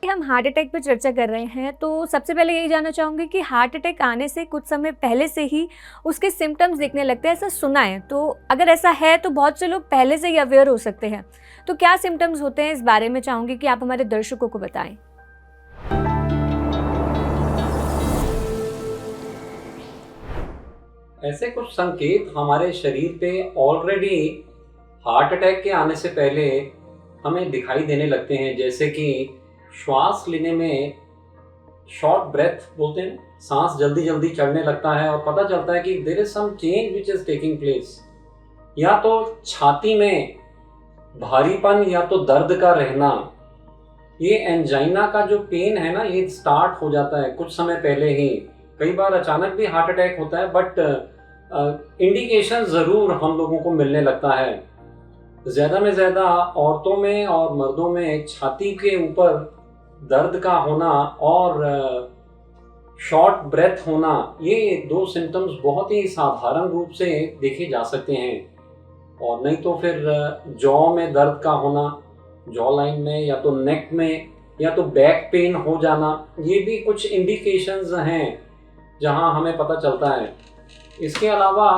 हम heart attack पे चर्चा कर रहे हैं, तो सबसे पहले यही जानना चाहूँगी कि हार्ट अटैक आने से कुछ समय पहले से ही उसके सिम्पटम्स दिखने लगते हैं, ऐसा सुना है। तो अगर ऐसा है तो बहुत से लोग पहले से ही अवेयर हो सकते हैं। तो क्या सिम्पटम्स होते हैं, इस बारे में चाहूँगी कि आप हमारे दर्शकों को बताएं। ऐसे कुछ संकेत हमारे शरीर पे ऑलरेडी हार्ट अटैक के आने से पहले हमें दिखाई देने लगते हैं, जैसे कि श्वास लेने में शॉर्ट ब्रेथ बोलते हैं, सांस जल्दी जल्दी चढ़ने लगता है और पता चलता है कि there is some change which is taking place. या तो छाती में भारीपन या तो दर्द का रहना, ये एंजाइना का जो पेन है ना, ये स्टार्ट हो जाता है कुछ समय पहले ही। कई बार अचानक भी हार्ट अटैक होता है, बट इंडिकेशन ज़रूर हम लोगों को मिलने लगता है। ज़्यादा में ज़्यादा औरतों में और मर्दों में छाती के ऊपर दर्द का होना और शॉर्ट ब्रेथ होना, ये दो सिम्टम्स बहुत ही साधारण रूप से देखे जा सकते हैं। और नहीं तो फिर जॉ में दर्द का होना, जॉ लाइन में या तो नेक में, या तो बैक पेन हो जाना, ये भी कुछ इंडिकेशंस हैं जहां हमें पता चलता है। इसके अलावा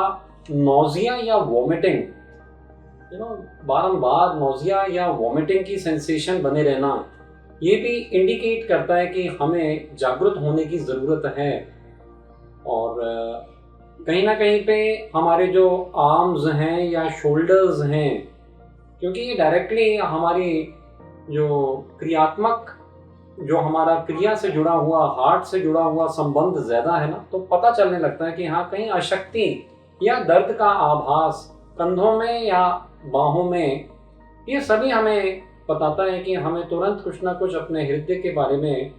नोजिया या वॉमिटिंग, बारंबार नोजिया या वॉमिटिंग की सेंसेशन बने रहना, ये भी इंडिकेट करता है कि हमें जागरूक होने की ज़रूरत है। और कहीं ना कहीं पे हमारे जो आर्म्स हैं या शोल्डर्स हैं, क्योंकि ये डायरेक्टली हमारी जो क्रियात्मक, जो हमारा क्रिया से जुड़ा हुआ, हार्ट से जुड़ा हुआ संबंध ज़्यादा है ना, तो पता चलने लगता है कि हाँ, कहीं अशक्ति या दर्द का आभास कंधों में या बाहों में, ये सभी हमें बताता है कि हमें तुरंत कुछ ना कुछ अपने हृदय के बारे में,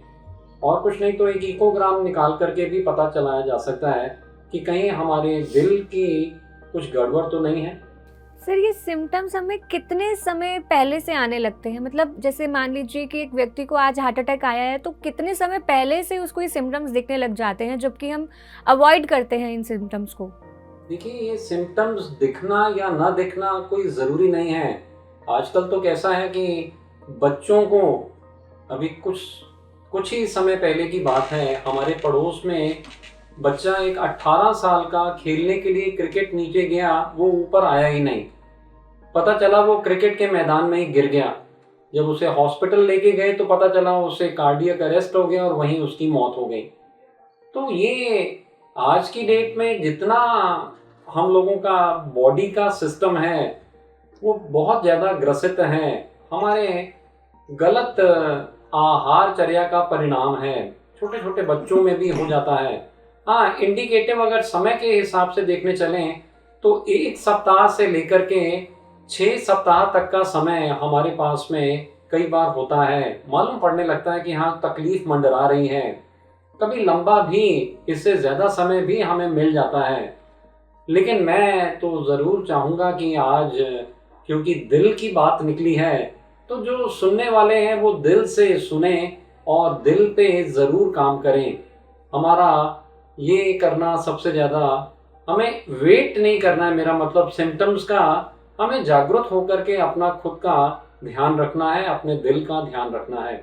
और कुछ नहीं तो एक इकोग्राम निकाल करके भी पता चलाया जा सकता है कि कहीं हमारे दिल की कुछ गड़बड़ तो नहीं है। सर, ये सिम्टम्स हमें कितने समय पहले से आने लगते हैं? मतलब जैसे मान लीजिए कि एक व्यक्ति को आज हार्ट अटैक आया है, तो कितने समय पहले से उसको ये सिम्टम्स दिखने लग जाते हैं, जबकि हम अवॉइड करते हैं इन सिम्टम्स को? देखिए, ये सिम्टम्स दिखना या ना दिखना कोई ज़रूरी नहीं है। आजकल तो कैसा है कि बच्चों को, अभी कुछ ही समय पहले की बात है, हमारे पड़ोस में बच्चा एक 18 साल का खेलने के लिए क्रिकेट नीचे गया, वो ऊपर आया ही नहीं। पता चला वो क्रिकेट के मैदान में ही गिर गया। जब उसे हॉस्पिटल लेके गए तो पता चला उसे कार्डियक अरेस्ट हो गया और वहीं उसकी मौत हो गई। तो ये आज की डेट में जितना हम लोगों का बॉडी का सिस्टम है वो बहुत ज़्यादा ग्रसित है, हमारे गलत आहारचर्या का परिणाम है। छोटे छोटे बच्चों में भी हो जाता है। हाँ, इंडिकेटिव अगर समय के हिसाब से देखने चलें तो 1 सप्ताह से लेकर के 6 सप्ताह तक का समय हमारे पास में कई बार होता है। मालूम पड़ने लगता है कि हाँ, तकलीफ मंडरा रही है। कभी लंबा भी, इससे ज़्यादा समय भी हमें मिल जाता है। लेकिन मैं तो ज़रूर चाहूँगा कि आज, क्योंकि दिल की बात निकली है, तो जो सुनने वाले हैं वो दिल से सुने और दिल पे ज़रूर काम करें। हमारा ये करना सबसे ज़्यादा, हमें वेट नहीं करना है, मेरा मतलब सिम्टम्स का, हमें जागरूक होकर के अपना खुद का ध्यान रखना है, अपने दिल का ध्यान रखना है।